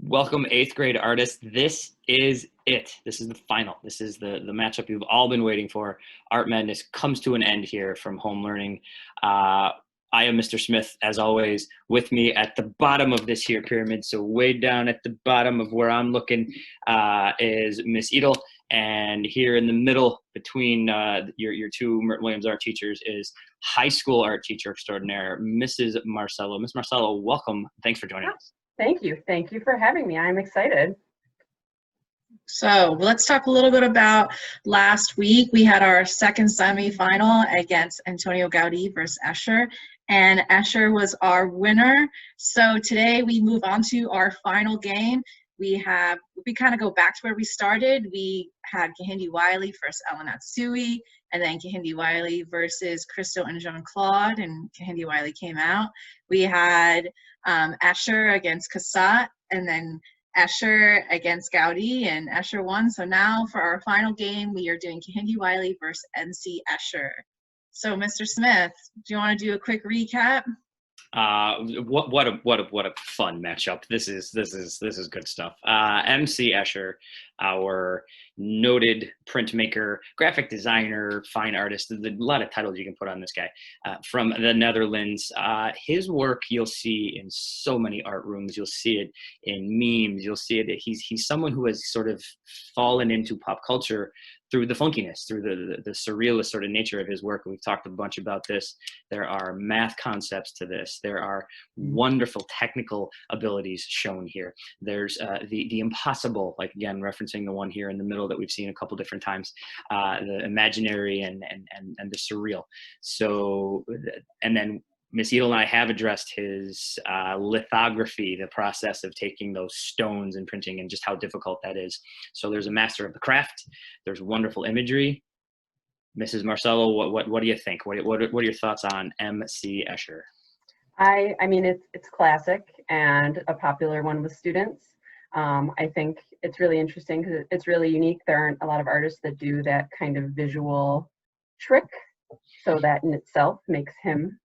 Welcome, eighth grade artists. This is it. This is the final. This is the matchup you've all been waiting for. Art Madness comes to an end here from home learning. I am Mr. Smith, as always. With me at the bottom of this here pyramid, so way down at the bottom of where I'm looking, is Miss Edel. And here in the middle between your two Merton Williams Art teachers is high school art teacher extraordinaire, Mrs. Marcello. Miss Marcello, welcome. Thanks for joining us. Thank you. Thank you for having me. I'm excited. So let's talk a little bit about last week. We had our second semifinal against Antonio Gaudí versus Escher, and Escher was our winner. So today we move on to our final game. We kind of go back to where we started. We had Kehinde Wiley versus Ellen Atsui, and then Kehinde Wiley versus Christo and Jean-Claude, and Kehinde Wiley came out. We had Escher against Cassatt, and then Escher against Gaudí, and Escher won. So now for our final game, we are doing Kehinde Wiley versus MC Escher. So Mr. Smith, do you want to do a quick recap? What a fun matchup. This is good stuff. MC Escher, our noted printmaker, graphic designer, fine artist. There's a lot of titles you can put on this guy, from the Netherlands. His work you'll see in so many art rooms. You'll see it in memes. You'll see it. He's someone who has sort of fallen into pop culture through the funkiness, through the surrealist sort of nature of his work. We've talked a bunch about this. There are math concepts to this. There are wonderful technical abilities shown here. There's the impossible, like again, referencing the one here in the middle that we've seen a couple different times, the imaginary and the surreal. So, and then Miss Edel and I have addressed his lithography, the process of taking those stones and printing, and just how difficult that is. So there's a master of the craft. There's wonderful imagery. Mrs. Marcello, what do you think? What are your thoughts on MC Escher? I mean, it's classic and a popular one with students. I think it's really interesting because it's really unique. There aren't a lot of artists that do that kind of visual trick. So that in itself makes him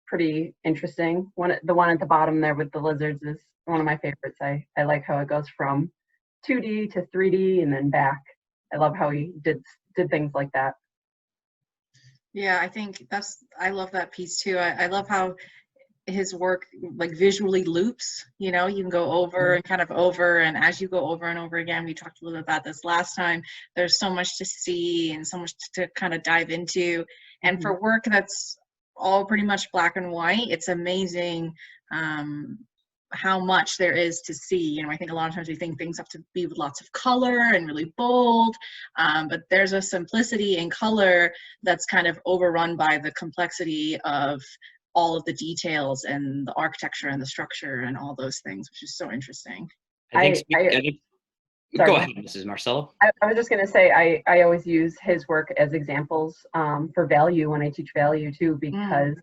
pretty interesting. The one at the bottom there with the lizards is one of my favorites. I like how it goes from 2D to 3D and then back. I love how he did things like that. Yeah, I love that piece too. I love how his work like visually loops. You know, you can go over and kind of over, and as you go over and over again, we talked a little bit about this last time, there's so much to see and so much to kind of dive into. And for work that's all pretty much black and white, it's amazing how much there is to see. You know, I think a lot of times we think things have to be with lots of color and really bold, but there's a simplicity in color that's kind of overrun by the complexity of all of the details and the architecture and the structure and all those things, which is so interesting. Go ahead, Mrs. Marcello. I was just going to say, I always use his work as examples for value when I teach value too, because,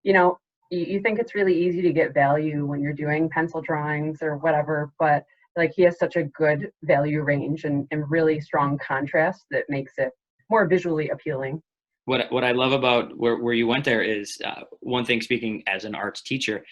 you know, you think it's really easy to get value when you're doing pencil drawings or whatever, but like he has such a good value range and really strong contrast that makes it more visually appealing. What I love about where you went there is one thing, speaking as an arts teacher,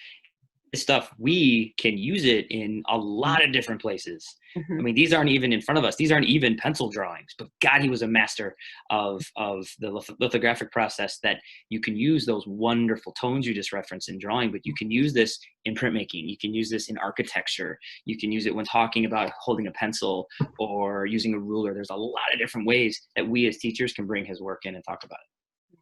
this stuff, we can use it in a lot of different places. I mean, these aren't even in front of us. These aren't even pencil drawings, but God, he was a master of the lithographic process, that you can use those wonderful tones you just referenced in drawing, but you can use this in printmaking. You can use this in architecture. You can use it when talking about holding a pencil or using a ruler. There's a lot of different ways that we as teachers can bring his work in and talk about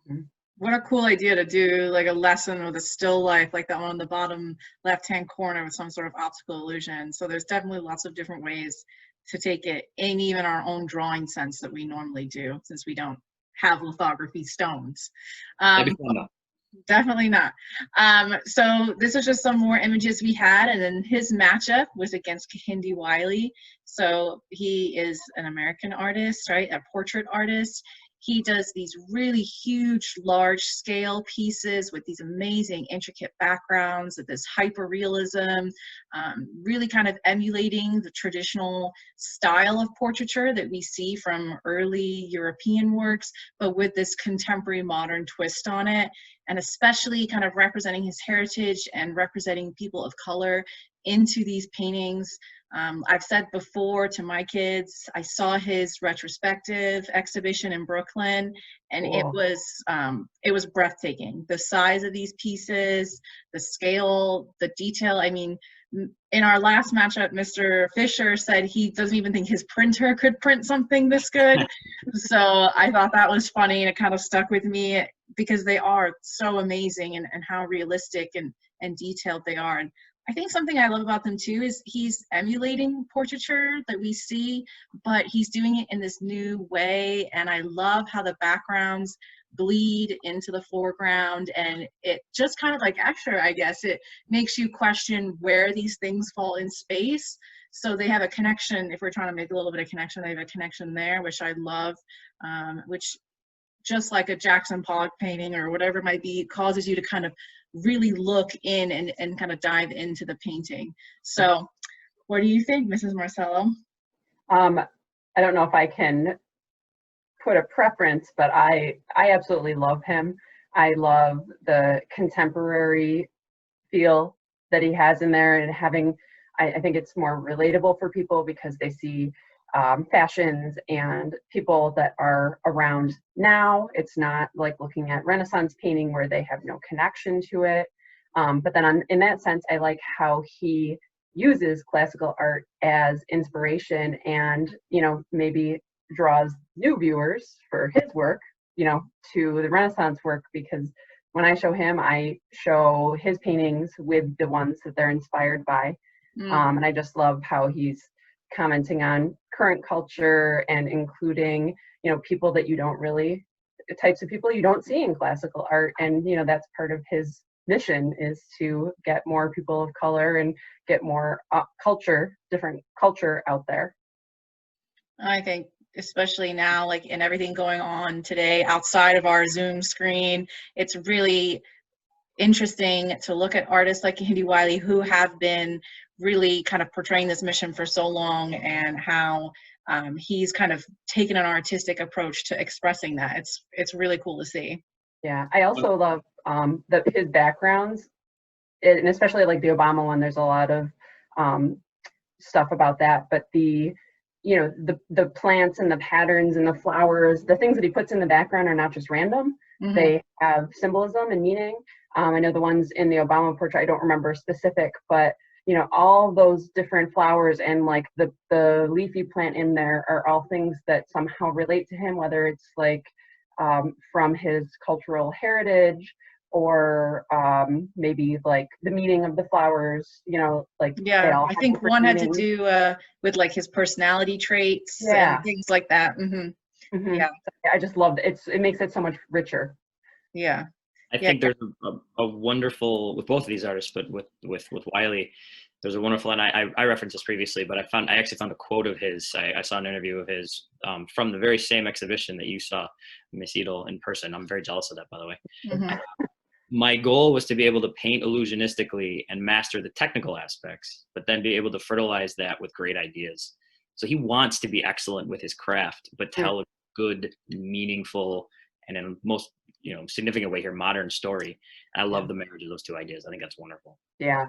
it. What a cool idea to do like a lesson with a still life, like that one on the bottom left-hand corner with some sort of optical illusion. So there's definitely lots of different ways to take it in even our own drawing sense that we normally do, since we don't have lithography stones. Definitely not. So this is just some more images we had, and then his matchup was against Kehinde Wiley. So he is an American artist, right? A portrait artist. He does these really huge, large-scale pieces with these amazing, intricate backgrounds, with this hyper-realism, really kind of emulating the traditional style of portraiture that we see from early European works, but with this contemporary modern twist on it, and especially kind of representing his heritage and representing people of color into these paintings. I've said before to my kids, I saw his retrospective exhibition in Brooklyn, and Cool. it was breathtaking. The size of these pieces, the scale, the detail. I mean, in our last matchup, Mr. Fisher said he doesn't even think his printer could print something this good. So I thought that was funny, and it kind of stuck with me because they are so amazing, and how realistic and detailed they are. And I think something I love about them too is he's emulating portraiture that we see, but he's doing it in this new way. And I love how the backgrounds bleed into the foreground, and it just kind of like Escher, I guess, it makes you question where these things fall in space. So they have a connection. If we're trying to make a little bit of connection, they have a connection there, which I love, which just like a Jackson Pollock painting or whatever it might be, causes you to kind of really look in and kind of dive into the painting. So what do you think, Mrs. Marcello? I don't know if I can put a preference, but I absolutely love him. I love the contemporary feel that he has in there, and having, I think it's more relatable for people because they see fashions and people that are around now. It's not like looking at Renaissance painting where they have no connection to it. But then in that sense, I like how he uses classical art as inspiration, and, you know, maybe draws new viewers for his work, you know, to the Renaissance work, because when I show him, I show his paintings with the ones that they're inspired by. And I just love how he's commenting on current culture and including, you know, people that you don't really, types of people you don't see in classical art. And, you know, that's part of his mission, is to get more people of color and get more culture, different culture out there. I think especially now, like in everything going on today outside of our Zoom screen, it's really interesting to look at artists like Kehinde Wiley, who have been really kind of portraying this mission for so long, and how he's kind of taken an artistic approach to expressing that. It's really cool to see. Yeah, I also love his backgrounds, and especially like the Obama one. There's a lot of stuff about that, but the, you know, the plants and the patterns and the flowers, the things that he puts in the background are not just random. Mm-hmm. They have symbolism and meaning. I know the ones in the Obama portrait, I don't remember specific, but, you know, all those different flowers and like the leafy plant in there are all things that somehow relate to him, whether it's like from his cultural heritage, or maybe like the meaning of the flowers, you know, like, yeah, I think one had meanings. to do with like his personality traits, yeah, and things like that. Yeah, I just loved it. It makes it so much richer. yeah. I think there's a wonderful, with both of these artists, but with Wiley, there's a wonderful, and I referenced this previously, but I actually found a quote of his. I saw an interview of his from the very same exhibition that you saw, Miss Edel, in person. I'm very jealous of that, by the way. Mm-hmm. My goal was to be able to paint illusionistically and master the technical aspects, but then be able to fertilize that with great ideas. So he wants to be excellent with his craft, but tell a good, meaningful, and in most, you know, significant way here, modern story. And I love the marriage of those two ideas. I think that's wonderful. Yeah.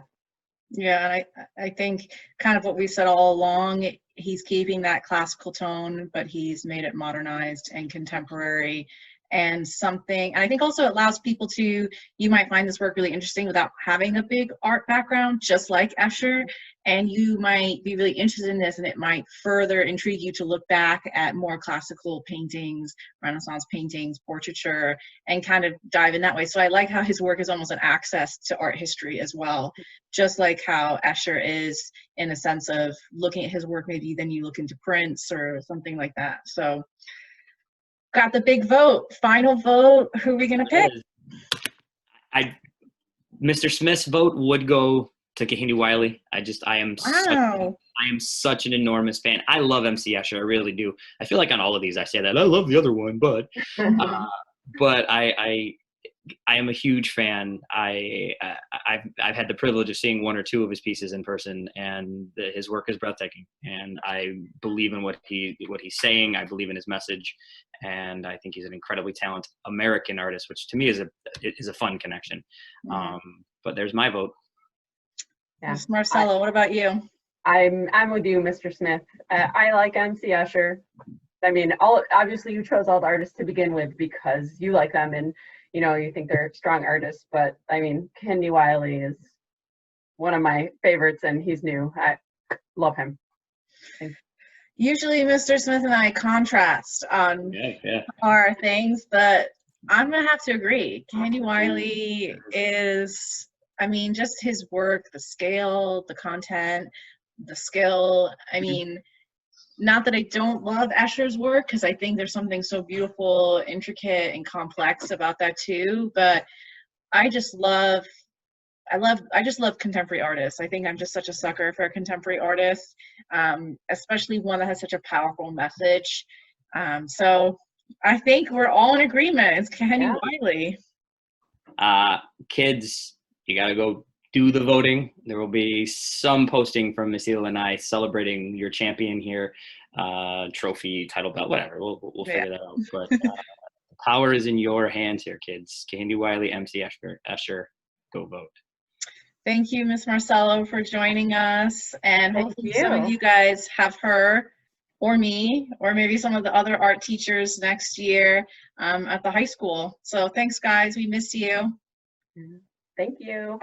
Yeah, and I think kind of what we said all along, he's keeping that classical tone, but he's made it modernized and contemporary, and something, and I think also it allows people to, you might find this work really interesting without having a big art background, just like Escher, and you might be really interested in this, and it might further intrigue you to look back at more classical paintings, Renaissance paintings, portraiture, and kind of dive in that way. So I like how his work is almost an access to art history as well, just like how Escher is, in a sense of looking at his work, maybe then you look into prints or something like that. So got the big vote, final vote. Who are we gonna pick? Mr. Smith's vote would go to Kehinde Wiley. I am such an enormous fan. I love MC Escher, I really do. I feel like on all of these I say that I love the other one, but I am a huge fan. I've had the privilege of seeing one or two of his pieces in person, and his work is breathtaking. And I believe in what he's saying. I believe in his message, and I think he's an incredibly talented American artist, which to me is a fun connection. But there's my vote. Yeah. Miss Marcello, what about you? I'm with you, Mr. Smith. I like MC Escher. I mean, obviously you chose all the artists to begin with because you like them and you think they're strong artists. But I mean, Kehinde Wiley is one of my favorites, and he's new. I love him. Usually, Mr. Smith and I contrast on our things, but I'm gonna have to agree. Kehinde Wiley is, I mean, just his work, the scale, the content, the skill. I mean, not that I don't love Escher's work, because I think there's something so beautiful, intricate, and complex about that too. But I just love contemporary artists. I think I'm just such a sucker for a contemporary artist, especially one that has such a powerful message. So I think we're all in agreement. It's Kehinde Wiley. Kids, you gotta go do the voting. There will be some posting from Miss Ela and I celebrating your champion here, trophy, title belt, whatever. We'll figure that out. But the power is in your hands here, kids. Kehinde Wiley, MC Escher, go vote. Thank you, Miss Marcello, for joining us. And hopefully some of you you guys have her or me, or maybe some of the other art teachers next year at the high school. So thanks, guys. We miss you. Thank you.